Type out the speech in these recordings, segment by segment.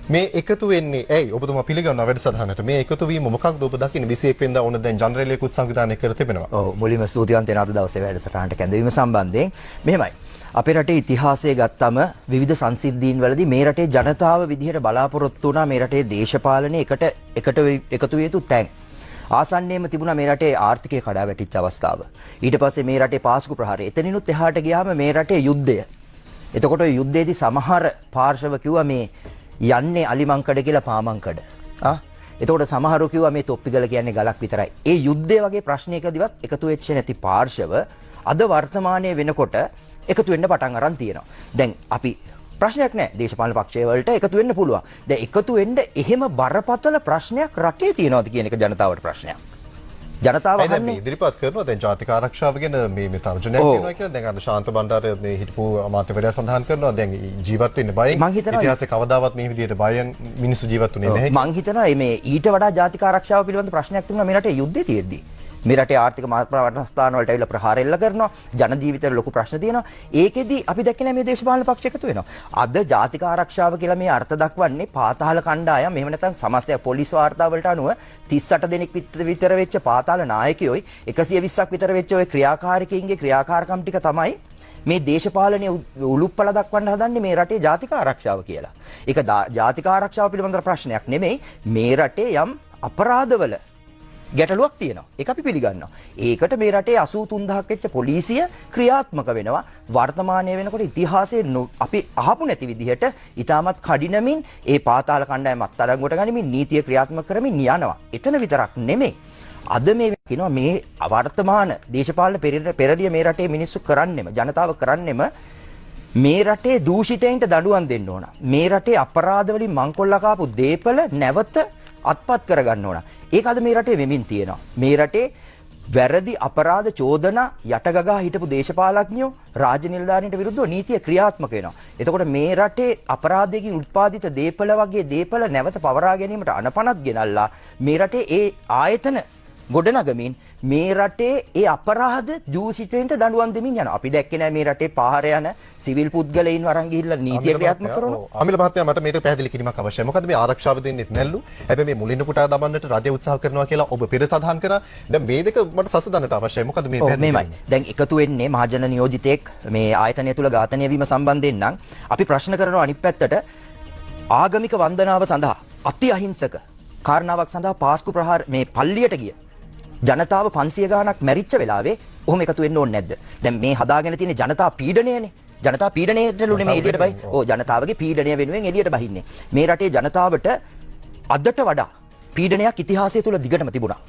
මේ එකතු වෙන්නේ ඇයි ඔබතුමා පිළිගන්නවා වැඩසටහනට මේ එකතු වීම මොකක්ද ඔබ දකින්නේ 21 වෙනිදා ඕන දැන් ජනරේලියකුත් සංවිධානය කර තිබෙනවා. ඔව් මුලින්ම ස්තුතිවන්ත වෙන අද දවසේ වැඩසටහනට කැඳවීම සම්බන්ධයෙන් මෙහෙමයි. අපේ රටේ ඉතිහාසය ගත්තම විවිධ සංසිද්ධීන් වලදී මේ රටේ ජනතාව විදිහට බලාපොරොත්තු වුණා මේ රටේ දේශපාලනයේ එකතු විය යුතු තැන්. ආසන්නයේම තිබුණා මේ රටේ ආර්ථිකය කඩා වැටිච්ච අවස්ථාව. ඊට පස්සේ මේ රටේ පාස්කු ප්‍රහාරය. එතනිනුත් එහාට ගියාම මේ රටේ යුද්ධය. එතකොට යුද්ධයේදී සමහර පාර්ශව කිව්වා මේ යන්නේ අලිමංකඩ කියලා පාමංකඩ. එතකොට සමහරව කිව්වා මේ තොප්පිගල කියන්නේ ගලක් විතරයි. ඒ යුද්ධය වගේ ප්‍රශ්නයකදීවත් එකතු වෙච්ච නැති පාර්ශව අද වර්තමානයේ වෙනකොට එකතු වෙන්න පටන් අරන් තියෙනවා. දැන් අපි ප්‍රශ්නයක් නැහැ. දේශපාලන පක්ෂය වලට එකතු වෙන්න පුළුවන්. දැන් එකතු වෙන්න එහෙම බරපතල ප්‍රශ්නයක් රටේ තියෙනවද කියන එක ජනතාවට ප්‍රශ්නයක්. ජනතාව අහන්නේ ඉදිරිපත් කරනවා දැන් ජාතික ආරක්ෂාව ගැන මේ තර්ජනයක් කරනවා කියලා දැන් අර ශාන්ත බණ්ඩාර මේ හිටපු අමාත්‍යවරයා සඳහන් කරනවා දැන් ජීවත් වෙන්න බයෙන් ඉතිහාසයේ කවදාවත් මේ විදිහට බයෙන් මිනිස්සු ජීවත් වුණේ නැහැ. මං හිතනවා මේ ඊට වඩා ජාතික ආරක්ෂාව පිළිබඳ ප්‍රශ්නයක් තිබුණා මේ රටේ යුද්ධය තියෙද්දි. මේ රටේ ආර්ථික මාතෘකාවටස්ථාන වලට ඇවිල්ලා ප්‍රහාර එල්ල කරනවා ජන ජීවිතවල ලොකු ප්‍රශ්න තියෙනවා ඒකෙදි අපි දැක්කේ නැහැ මේ දේශපාලන පක්ෂ එකතු වෙනවා අද ජාතික ආරක්ෂාව කියලා මේ අර්ථ දක්වන්නේ පාතාල කණ්ඩායම් එහෙම නැත්නම් සමස්තය පොලිස් වාර්තා වලට අනුව 38 දෙනෙක් විතර වෙච්ච පාතාල නායකයෝයි 120ක් විතර වෙච්ච ඔය ක්‍රියාකාරකයින්ගේ ක්‍රියාකාරකම් ටික තමයි මේ දේශපාලනයේ උලුප්පල දක්වන්න හදන්නේ මේ රටේ ජාතික ආරක්ෂාව කියලා. ඒක ජාතික ආරක්ෂාව පිළිබඳ ප්‍රශ්නයක් නෙමෙයි මේ රටේ යම් අපරාධවල ගැටලුවක් තියෙනවා. ඒක අපි පිළිගන්නවා. ඒකට මේ රටේ 83000ක් වෙච්ච පොලිසිය ක්‍රියාත්මක වෙනවා. වර්තමානයේ වෙනකොට ඉතිහාසයේ අපි අහපු නැති විදිහට ඊටමත් කඩිනමින් ඒ පාතාල කණ්ඩායම අත්අඩංගුවට ගනිමින් නීතිය ක්‍රියාත්මක කරමින් යනවා. එතන විතරක් නෙමෙයි. අද මේ කියනවා මේ වර්තමාන දේශපාලන පෙරළිය මේ රටේ මිනිස්සු කරන්නෙම ජනතාව කරන්නෙම මේ රටේ දූෂිතයින්ට දඬුවම් දෙන්න ඕන. මේ රටේ අපරාධ වලින් මංකොල්ලා කාපු දීපල නැවත අත්පත් කරගන්න ඕන. ඒක අද මේ රටේ වෙමින් තියෙනවා. මේ රටේ වැරදි අපරාධ චෝදනා යටගගා හිටපු දේශපාලඥයෝ රාජ්‍ය නිලධාරීන්ට විරුද්ධව නීතිය ක්‍රියාත්මක වෙනවා. එතකොට මේ රටේ අපරාධයකින් උත්පාදිත දීපල වගේ දීපල නැවත පවරා ගැනීමට අනපනත් ගෙනල්ලා මේ රටේ ඒ ආයතන ගොඩනගමින් මේ රටේ ඒ අපරාධ දූෂිතයින්ට දඬුවම් දෙමින් යනවා. අපි දැක්කේ නෑ මේ රටේ පාහර යන සිවිල් පුද්ගලයින් වරන් ගිහිල්ලා නීතිය ක්‍රියාත්මක කරනවා. අමිල මහත්තයා මට මේක පැහැදිලි කිරීමක් අවශ්‍යයි. මොකද මේ ආරක්ෂාව දෙන්නේ නැල්ලු. හැබැයි මේ මුලින්ම පුටා දමන්නට රජය උත්සාහ කරනවා කියලා ඔබ පෙර සඳහන් කරා. දැන් මේ දෙක මට සසඳන්නට අවශ්‍යයි. මොකද මේ පැහැදිලි දැන් එකතු වෙන්නේ මහජන නියෝජිතෙක් මේ ආයතනය තුල ඝාතනය වීම සම්බන්ධයෙන් නම් අපි ප්‍රශ්න කරනවා අනිත් පැත්තට ආගමික වන්දනාව සඳහා අති අහිංසක කාරණාවක් සඳහා පාස්කු ප්‍රහාර මේ පල්ලියට ගිය ජනතාව 500 ගාණක් මැරිච්ච වෙලාවේ ඔහොම එකතු වෙන්න ඕනේ නැද්ද? දැන් මේ හදාගෙන තියෙන ජනතා පීඩනයනේ. ජනතා පීඩනයටලු නෙමෙයි එළියට බයි. ඔව් ජනතාවගේ පීඩනය වෙනුවෙන් එළියට බහින්නේ. මේ රටේ ජනතාවට අදට වඩා පීඩනයක් ඉතිහාසය තුල දිගටම තිබුණා.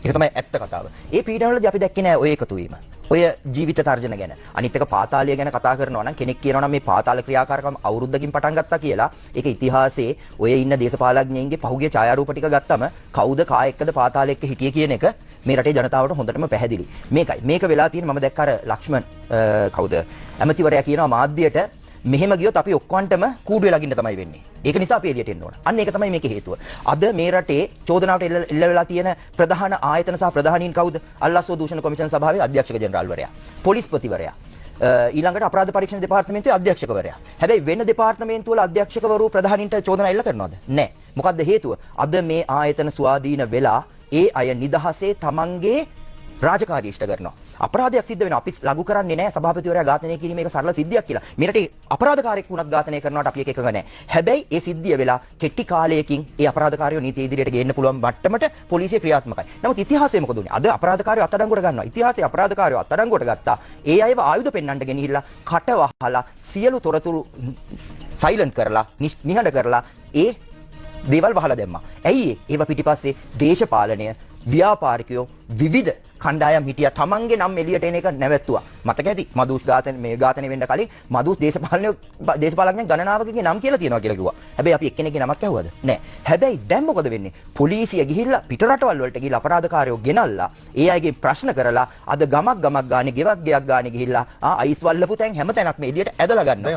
ඒක තමයි ඇත්ත කතාව. ඒ පීඩනවලදී අපි දැක්කේ නෑ ඔය එකතු වීම. ඔය ජීවිත තර්ජන ගැන. අනිත් එක පාතාලය ගැන කතා කරනවා නම් කෙනෙක් කියනවා නම් මේ පාතාල ක්‍රියාකාරකම් අවුරුද්දකින් පටන් ගත්තා කියලා. ඒක ඉතිහාසයේ ඔය ඉන්න දේශපාලඥයින්ගේ පහුගිය ඡායාරූප ටික ගත්තම කවුද කා එක්කද පාතාලෙ එක්ක හිටියේ කියන එක මේ රටේ ජනතාවට හොඳටම පැහැදිලි. මේකයි. මේක වෙලා තියෙන මම දැක්ක අර ලක්ෂ්මන් කවුද? ඇමතිවරයා කියනවා මාධ්‍යයට මෙහෙම ගියොත් අපි ඔක්කොන්ටම කූඩුවේ ලගින්න තමයි වෙන්නේ. ඒක නිසා අපි එළියට එන්න ඕන. අන්න ඒක තමයි මේකේ හේතුව. අද මේ රටේ චෝදනාවට එල්ල වෙලා තියෙන ප්‍රධාන ආයතන සහ ප්‍රධානීන් කවුද? අල්ලාස්ව දූෂණ කොමිෂන් සභාවේ අධ්‍යක්ෂක ජෙනරාල්වරයා, පොලිස්පතිවරයා, ඊළඟට අපරාධ පරීක්ෂණ දෙපාර්තමේන්තුවේ අධ්‍යක්ෂකවරයා. හැබැයි වෙන දෙපාර්තමේන්තු වල අධ්‍යක්ෂකවරු ප්‍රධානීන්ට චෝදනා එල්ල කරනවද? නැහැ. මොකද්ද හේතුව? අද මේ ආයතන ස්වාධීන වෙලා ඒ අය නිදහසේ තමන්ගේ රාජකාරී ඉෂ්ට කරනවා. අපරාධයක් සිද්ධ වෙනවා. අපි ලඝු කරන්නේ නැහැ සභාපතිවරයා ඝාතනය කිරීම එක සරල සිද්ධියක් කියලා. මේ රටේ අපරාධකාරයෙක් වුණත් ඝාතනය කරනවට අපි එකක නැහැ. හැබැයි ඒ සිද්ධිය වෙලා කෙටි කාලයකින් ඒ අපරාධකාරයෝ නීතිය ඉදිරියට ගේන්න පුළුවන් මට්ටමට පොලිසිය ක්‍රියාත්මකයි. නමුත් ඉතිහාසයේ මොකද උනේ? අද අපරාධකාරයෝ අත්අඩංගුවට ගන්නවා. ඉතිහාසයේ අපරාධකාරයෝ අත්අඩංගුවට ගත්තා. ඒ අයව ආයුධ පෙන්වන්න ගෙනහිල්ලා කට වහලා සියලු තොරතුරු සයිලන්ට් කරලා නිහඬ කරලා ඒ දේවල් වහලා දැම්මා. ඇයි ඒව පිටිපස්සේ දේශපාලනය ව්‍යාපාරිකයෝ විවිධ කණ්ඩායම් හිටියා තමන්ගේ නම් එළියට එන එක නැවැත්තුවා. මතක ඇති මදුස් ඝාතනය වෙන්න කලින් මදුස් දේශපාලඥයන් ගණනාවකගේ නම් කියලා තියනවා කියලා කිව්වා. හැබැයි අපි එක්කෙනෙක්ගේ නමක් ඇහුවද? නැහැ. හැබැයි දැන් මොකද වෙන්නේ? පොලිසිය ගිහිල්ලා පිට රටවල් වලට ගිහිල්ලා අපරාධකාරයෝ ගෙනල්ලා ඒ අයගේ ප්‍රශ්න කරලා අද ගමක් ගානේ ගෙවක් ගානේ ගිහිල්ලා අයිස් වල්ලපු තැන් හැම තැනක්ම එළියට ඇදලා ගන්නවා.